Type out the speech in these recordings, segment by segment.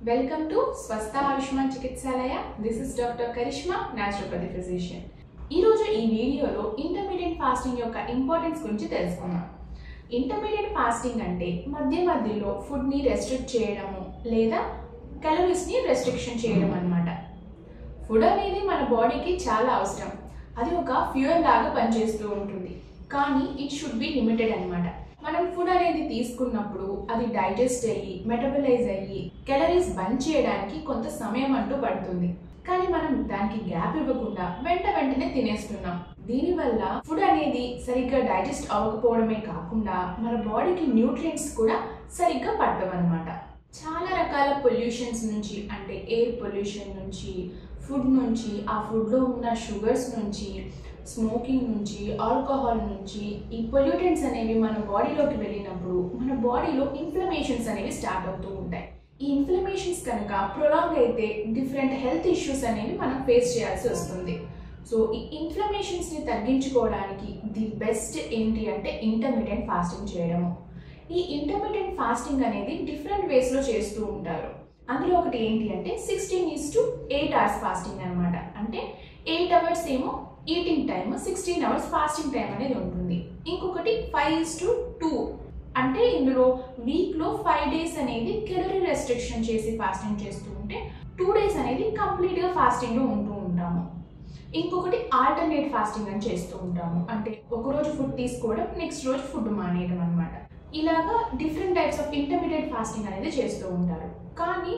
Welcome to Swastha Ayushman Chikitsalaya. This is Dr. Karishma, naturopathy physician. ఈ రోజు ఈ వీడియోలో ఇంటర్మీడియట్ ఫాస్టింగ్ యొక్క ఇంపార్టెన్స్ గురించి తెలుసుకుందాం. ఇంటర్మీడియట్ ఫాస్టింగ్ అంటే మధ్యలో ఫుడ్ ని రెస్ట్రిక్ట్ చేయడము లేదా క్యాలరీస్ ని రెస్ట్రిక్షన్ చేయడం అన్నమాట. ఫుడ్ అనేది మన బాడీకి చాలా అవసరం. అది ఒక ఫ్యూయల్ లాగా పనిచేస్తూ ఉంటుంది. కానీ ఇట్ షుడ్ బి లిమిటెడ్ అన్నమాట. మనం ఫుడ్ అనేది తీసుకున్నప్పుడు అది డైజెస్ట్ అయ్యి మెటబలైజ్ అయ్యి క్యాలరీస్ బర్న్ చేయడానికి కొంత సమయం అంటూ పడుతుంది. కానీ మనం దానికి గ్యాప్ ఇవ్వకుండా వెంటనే తినేస్తున్నాం. దీనివల్ల ఫుడ్ అనేది సరిగ్గా డైజెస్ట్ అవ్వకపోవడమే కాకుండా మన బాడీకి న్యూట్రియంట్స్ కూడా సరిగ్గా పడవన్నమాట. చాలా రకాల పొల్యూషన్స్ నుంచి అంటే ఎయిర్ పొల్యూషన్ నుంచి, ఫుడ్ నుంచి, ఆ ఫుడ్లో ఉన్న షుగర్స్ నుంచి, స్మోకింగ్ నుంచి, ఆల్కహాల్ నుంచి ఈ పొల్యూటెంట్స్ అనేవి మన బాడీలోకి వెళ్ళినప్పుడు మన బాడీలో ఇన్ఫ్లమేషన్స్ అనేవి స్టార్ట్ అవుతూ ఉంటాయి. ఈ ఇన్ఫ్లమేషన్స్ కనుక ప్రొలాంగ్ అయితే డిఫరెంట్ హెల్త్ ఇష్యూస్ అనేవి మనం ఫేస్ చేయాల్సి వస్తుంది. సో ఈ ఇన్ఫ్లమేషన్స్ని తగ్గించుకోవడానికి ది బెస్ట్ ఏంటి అంటే ఇంటర్మీడియట్ ఫాస్టింగ్ చేయడము. ఈ ఇంటర్మీడియట్ ఫాస్టింగ్ అనేది డిఫరెంట్ వేస్లో చేస్తూ ఉంటారు. అందులో ఒకటి ఏంటి అంటే 16:8 hours ఫాస్టింగ్ అనమాట. అంటే 8 hours ఏమో eating time, 16 hours fasting time అనేది ఉంటుంది. ఇంకొకటి 5:2 అంటే ఇందులో వీక్లో 5 days అనేది కెలరీ రెస్ట్రిక్షన్ చేసి ఫాస్టింగ్ చేస్తూ ఉంటే 2 days అనేది కంప్లీట్గా ఫాస్టింగ్లో ఉంటూ ఉంటాము. ఇంకొకటి ఆల్టర్నేట్ ఫాస్టింగ్ అని చేస్తూ ఉంటాము. అంటే ఒకరోజు ఫుడ్ తీసుకోవడం, నెక్స్ట్ రోజు ఫుడ్ మానేయడం అనమాట. ఇలాగా different types of intermediate fasting అనేది చేస్తూ ఉంటారు. కానీ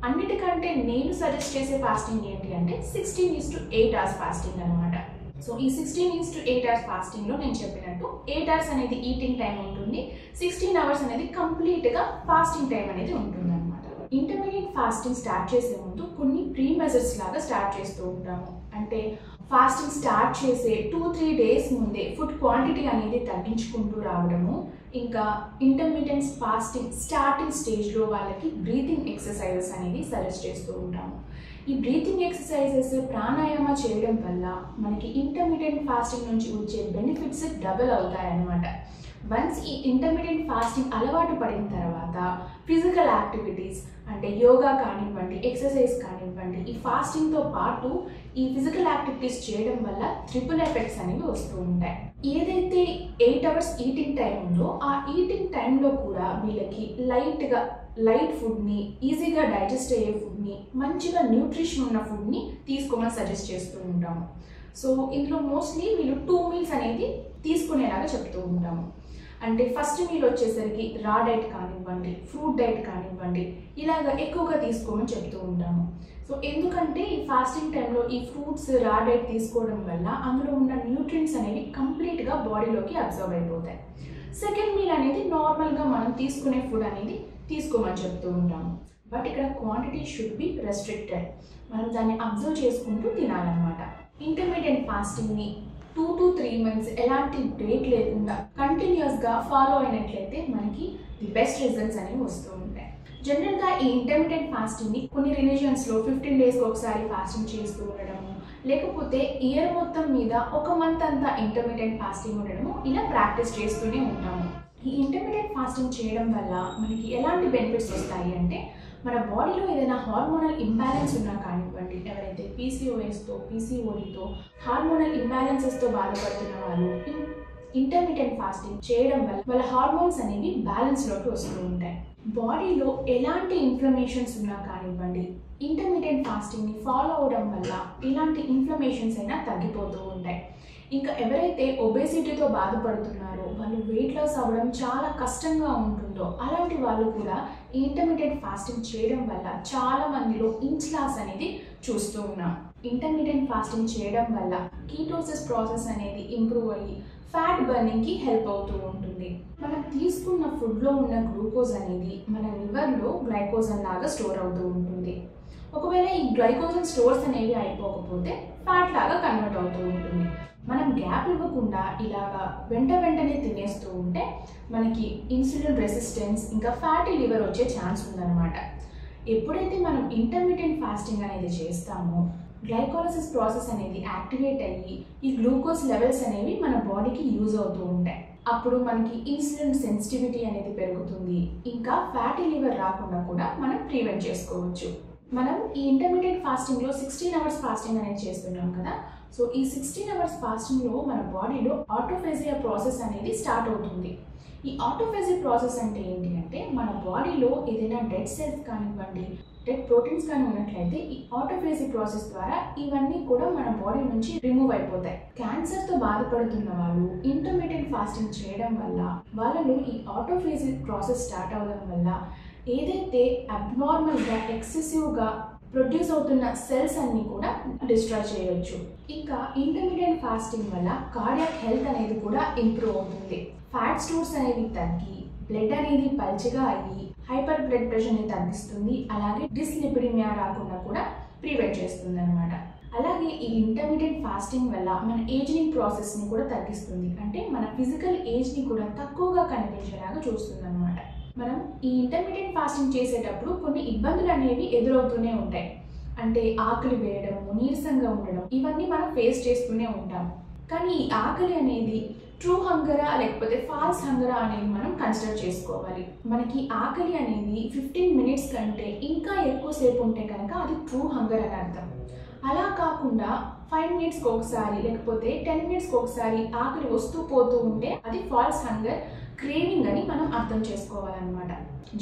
అన్నిటికంటే నేను సజెస్ట్ చేసే ఫాస్టింగ్ ఏంటి అంటే 16:8 hours ఫాస్టింగ్ అనమాట. సో ఈ 16:8 hours ఫాస్టింగ్లో నేను చెప్పినట్టు 8 hours అనేది ఈటింగ్ టైం ఉంటుంది, 16 hours అనేది కంప్లీట్గా ఫాస్టింగ్ టైం అనేది ఉంటుంది అనమాట. ఇంటర్మీడియట్ ఫాస్టింగ్ స్టార్ట్ చేసే ముందు కొన్ని ప్రీ మెజర్స్ లాగా స్టార్ట్ చేస్తూ ఉంటాము. అంటే ఫాస్టింగ్ స్టార్ట్ చేసే 2-3 days ముందే ఫుడ్ క్వాంటిటీ అనేది తగ్గించుకుంటూ రావడము, ఇంకా ఇంటర్మీడియట్ ఫాస్టింగ్ స్టార్టింగ్ స్టేజ్లో వాళ్ళకి బ్రీతింగ్ ఎక్సర్సైజెస్ అనేది సజెస్ట్ చేస్తూ ఉంటాము. ఈ బ్రీతింగ్ ఎక్సర్సైజెస్ ప్రాణాయామ చేయడం వల్ల మనకి ఇంటర్మీడియట్ ఫాస్టింగ్ నుంచి వచ్చే బెనిఫిట్స్ డబుల్ అవుతాయన్నమాట. వన్స్ ఈ ఇంటర్మీడియట్ ఫాస్టింగ్ అలవాటు పడిన తర్వాత ఫిజికల్ యాక్టివిటీస్ అంటే యోగా కానివ్వండి, ఎక్సర్సైజ్ కానివ్వండి, ఈ ఫాస్టింగ్తో పాటు ఈ ఫిజికల్ యాక్టివిటీస్ చేయడం వల్ల ట్రిపుల్ ఎఫెక్ట్స్ అనేవి వస్తూ ఉంటాయి. ఏదైతే 8 hours ఈటింగ్ టైం ఉందో ఆ ఈటింగ్ టైంలో కూడా వీళ్ళకి లైట్ ఫుడ్ని, ఈజీగా డైజెస్ట్ అయ్యే ఫుడ్ని, మంచిగా న్యూట్రిషన్ ఉన్న ఫుడ్ని తీసుకోమని సజెస్ట్ చేస్తూ ఉంటాము. సో ఇందులో మోస్ట్లీ వీళ్ళు 2 meals అనేది తీసుకునేలాగా చెప్తూ ఉంటాము. అంటే ఫస్ట్ మీల్ వచ్చేసరికి రా డైట్ కానివ్వండి, ఫ్రూట్ డైట్ కానివ్వండి, ఇలాగ ఎక్కువగా తీసుకోమని చెప్తూ ఉంటాము. సో ఎందుకంటే ఈ ఫాస్టింగ్ టైంలో ఈ ఫ్రూట్స్ రా డైట్ తీసుకోవడం వల్ల అందులో ఉన్న న్యూట్రియంట్స్ అనేవి కంప్లీట్గా బాడీలోకి అబ్జర్వ్ అయిపోతాయి. సెకండ్ మీల్ అనేది నార్మల్గా మనం తీసుకునే ఫుడ్ అనేది తీసుకోమని చెప్తూ ఉంటాము. బట్ ఇక్కడ క్వాంటిటీ షుడ్ బి రెస్ట్రిక్టెడ్. మనం దాన్ని అబ్జర్వ్ చేసుకుంటూ తినాలన్నమాట. ఇంటర్మీడియట్ ఫాస్టింగ్ని 2 to 3 months ఎలాంటి బ్రేక్ లేకుండా కంటిన్యూస్గా ఫాలో అయినట్లయితే మనకి ది బెస్ట్ రిజల్ట్స్ అనేవి వస్తూ ఉంటాయి. జనరల్గా ఈ ఇంటర్మీడియట్ ఫాస్టింగ్ని కొన్ని రిలీజియన్స్లో 15 days ఒకసారి ఫాస్టింగ్ చేస్తూ ఉండడము, లేకపోతే ఇయర్ మొత్తం మీద 1 month అంతా ఇంటర్మీడియట్ ఫాస్టింగ్ ఉండడము, ఇలా ప్రాక్టీస్ చేస్తూనే ఉంటాము. ఈ ఇంటర్మీడియట్ ఫాస్టింగ్ చేయడం వల్ల మనకి ఎలాంటి బెనిఫిట్స్ వస్తాయి అంటే మన బాడీలో ఏదైనా హార్మోనల్ ఇంబ్యాలెన్స్ ఉన్నా కానివ్వండి, ఎవరైతే పీసీఓఎస్తో, పీసీఓడితో, హార్మోనల్ ఇంబ్యాలెన్సెస్తో బాధపడుతున్న వాళ్ళు ఇంటర్మీడియట్ ఫాస్టింగ్ చేయడం వల్ల వాళ్ళ హార్మోన్స్ అనేవి బ్యాలెన్స్లోకి వస్తూ ఉంటాయి. బాడీలో ఎలాంటి ఇన్ఫ్లమేషన్స్ ఉన్నా కానివ్వండి, ఇంటర్మీడియట్ ఫాస్టింగ్ని ఫాలో అవడం వల్ల ఇలాంటి ఇన్ఫ్లమేషన్స్ అయినా తగ్గిపోతూ ఉంటాయి. ఇంకా ఎవరైతే ఒబేసిటీతో బాధపడుతున్నారో, వాళ్ళు వెయిట్ లాస్ అవ్వడం చాలా కష్టంగా ఉంటుందో అలాంటి వాళ్ళు కూడా ఇంటర్మీడియట్ ఫాస్టింగ్ చేయడం వల్ల చాలా మందిలో ఇంచ్ లాస్ అనేది చూస్తూ ఉన్నాం. ఇంటర్మీడియట్ ఫాస్టింగ్ చేయడం వల్ల కీటోసిస్ ప్రాసెస్ అనేది ఇంప్రూవ్ అయ్యి ఫ్యాట్ బర్నింగ్కి హెల్ప్ అవుతూ ఉంటుంది. మనం తీసుకున్న ఫుడ్లో ఉన్న గ్లూకోజ్ అనేది మన లివర్లో గ్లైకోజన్ లాగా స్టోర్ అవుతూ ఉంటుంది. ఒకవేళ ఈ గ్లైకోజన్ స్టోర్స్ అనేవి అయిపోకపోతే ఫ్యాట్ లాగా కన్వర్ట్ అవుతూ ఉంటుంది. మనం గ్యాప్ ఇవ్వకుండా ఇలాగా వెంటనే తినేస్తూ ఉంటే మనకి ఇన్సులిన్ రెసిస్టెన్స్ ఇంకా ఫ్యాటీ లివర్ వచ్చే ఛాన్స్ ఉందన్నమాట. ఎప్పుడైతే మనం ఇంటర్మీడియట్ ఫాస్టింగ్ అనేది చేస్తామో గ్లైకోలిసిస్ ప్రాసెస్ అనేది యాక్టివేట్ అయ్యి ఈ గ్లూకోజ్ లెవెల్స్ అనేవి మన బాడీకి యూజ్ అవుతూ ఉంటాయి. అప్పుడు మనకి ఇన్సులిన్ సెన్సిటివిటీ అనేది పెరుగుతుంది, ఇంకా ఫ్యాటీ లివర్ రాకుండా కూడా మనం ప్రివెంట్ చేసుకోవచ్చు. మనం ఈ ఇంటర్మీడియట్ ఫాస్టింగ్లో 16 అవర్స్ ఫాస్టింగ్ అనేది చేస్తున్నాం కదా. సో ఈ 16 అవర్స్ ఫాస్టింగ్లో మన బాడీలో ఆటోఫేజియా ప్రాసెస్ అనేది స్టార్ట్ అవుతుంది. ఈ ఆటోఫేజీ ప్రాసెస్ అంటే ఏంటి అంటే మన బాడీలో ఏదైనా డెడ్ సెల్స్ కానివ్వండి, డెడ్ ప్రోటీన్స్ కానీ ఉన్నట్లయితే ఈ ఆటోఫేజీ ప్రాసెస్ ద్వారా ఇవన్నీ కూడా మన బాడీ నుంచి రిమూవ్ అయిపోతాయి. క్యాన్సర్తో బాధపడుతున్న వాళ్ళు ఇంటర్మీడియట్ ఫాస్టింగ్ చేయడం వల్ల వాళ్ళలో ఈ ఆటోఫేజీ ప్రాసెస్ స్టార్ట్ అవ్వడం వల్ల ఏదైతే అబ్నార్మల్గా ఎక్సెసివ్గా ప్రొడ్యూస్ అవుతున్న సెల్స్ అన్ని కూడా డిస్ట్రాయ్ చేయొచ్చు. ఇంకా ఇంటర్మీడియట్ ఫాస్టింగ్ వల్ల కార్డియాక్ హెల్త్ అనేది కూడా ఇంప్రూవ్ అవుతుంది. ఫ్యాట్ స్టోర్స్ అనేవి తగ్గి బ్లడ్ అనేది పల్చగా అయ్యి హైపర్ బ్లడ్ ప్రెషర్ని తగ్గిస్తుంది. అలాగే డిస్లిపిడిమియా రాకుండా కూడా ప్రివెంట్ చేస్తుంది అనమాట. అలాగే ఈ ఇంటర్మీడియట్ ఫాస్టింగ్ వల్ల మన ఏజింగ్ ప్రాసెస్ని కూడా తగ్గిస్తుంది. అంటే మన ఫిజికల్ ఏజ్ని కూడా తక్కువగా కనిపించేలాగా చూస్తుంది అనమాట. మనం ఈ ఇంటర్మీడియట్ ఫాస్టింగ్ చేసేటప్పుడు కొన్ని ఇబ్బందులు అనేవి ఎదురవుతూనే ఉంటాయి. అంటే ఆకలి వేయడము, నీరసంగా ఉండడం, ఇవన్నీ మనం ఫేస్ చేస్తూనే ఉంటాం. కానీ ఈ ఆకలి అనేది ట్రూ హంగరా లేకపోతే ఫాల్స్ హంగరా అనేది మనం కన్సిడర్ చేసుకోవాలి. మనకి ఆకలి అనేది 15 మినిట్స్ కంటే ఇంకా ఎక్కువసేపు ఉంటే కనుక అది ట్రూ హంగర్ అని అర్థం. అలా కాకుండా 5 మినిట్స్కి ఒకసారి లేకపోతే 10 మినిట్స్కి ఒకసారి ఆకలి వస్తూ పోతూ ఉంటే అది ఫాల్స్ హంగర్, క్రేవింగ్ అని మనం అర్థం చేసుకోవాలన్నమాట.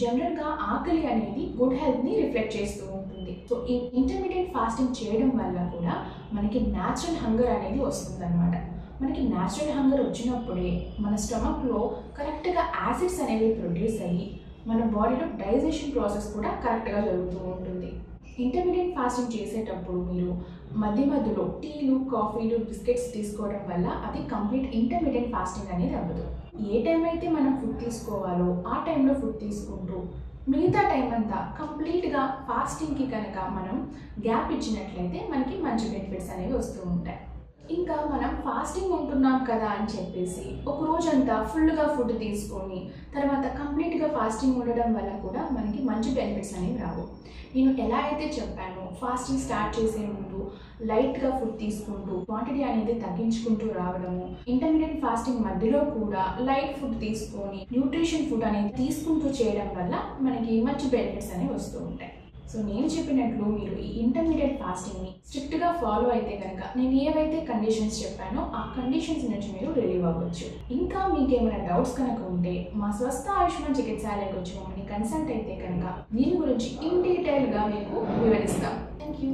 జనరల్గా ఆకలి అనేది గుడ్ హెల్త్ని రిఫ్లెక్ట్ చేస్తూ ఉంటుంది. సో ఈ ఇంటర్మీడియట్ ఫాస్టింగ్ చేయడం వల్ల కూడా మనకి న్యాచురల్ హంగర్ అనేది వస్తుందన్నమాట. మనకి న్యాచురల్ హంగర్ వచ్చినప్పుడే మన స్టమక్లో కరెక్ట్గా యాసిడ్స్ అనేవి ప్రొడ్యూస్ అయ్యి మన బాడీలో డైజెషన్ ప్రాసెస్ కూడా కరెక్ట్గా జరుగుతూ ఉంటుంది. ఇంటర్మీడియట్ ఫాస్టింగ్ చేసేటప్పుడు మీరు మధ్య మధ్యలో టీలు, కాఫీలు, బిస్కెట్స్ తీసుకోవడం వల్ల అది కంప్లీట్ ఇంటర్మీడియట్ ఫాస్టింగ్ అనేది అవ్వదు. ఏ టైం అయితే మనం ఫుడ్ తీసుకోవాలో ఆ టైంలో ఫుడ్ తీసుకుంటూ మిగతా టైం అంతా కంప్లీట్గా ఫాస్టింగ్కి కనుక మనం గ్యాప్ ఇచ్చినట్లయితే మనకి మంచి బెనిఫిట్స్ అనేవి వస్తూ ఉంటాయి. ఇంకా మనం ఫాస్టింగ్ ఉంటున్నాం కదా అని చెప్పేసి ఒక రోజంతా ఫుల్గా ఫుడ్ తీసుకొని తర్వాత కంప్లీట్గా ఫాస్టింగ్ ఉండడం వల్ల కూడా మనకి మంచి బెనిఫిట్స్ అనేవి రావు. నేను ఎలా అయితే చెప్పానో ఫాస్టింగ్ స్టార్ట్ చేసే ముందు లైట్గా ఫుడ్ తీసుకుంటూ క్వాంటిటీ అనేది తగ్గించుకుంటూ రావడము, ఇంటర్మీడియట్ ఫాస్టింగ్ మధ్యలో కూడా లైట్ ఫుడ్ తీసుకొని న్యూట్రిషన్ ఫుడ్ అనేది తీసుకుంటూ చేయడం వల్ల మనకి మంచి బెనిఫిట్స్ అనేవి వస్తూ ఉంటాయి. సో నేను చెప్పినట్లు మీరు ఈ ఇంటర్మీడియట్ ఫాస్టింగ్ని స్ట్రిక్ట్గా ఫాలో అయితే కనుక నేను ఏవైతే కండిషన్స్ చెప్పానో ఆ కండిషన్స్ నుంచి మీరు రిలీవ్ అవ్వచ్చు. ఇంకా మీకు ఏమైనా డౌట్స్ కనుక ఉంటే మా స్వస్థ ఆయుష్మాన్ చికిత్సాలయకు వచ్చి మమ్మల్ని కన్సల్ట్ అయితే కనుక దీని గురించి ఇన్ డీటెయిల్గా మీకు వివరిస్తాం. Thank you.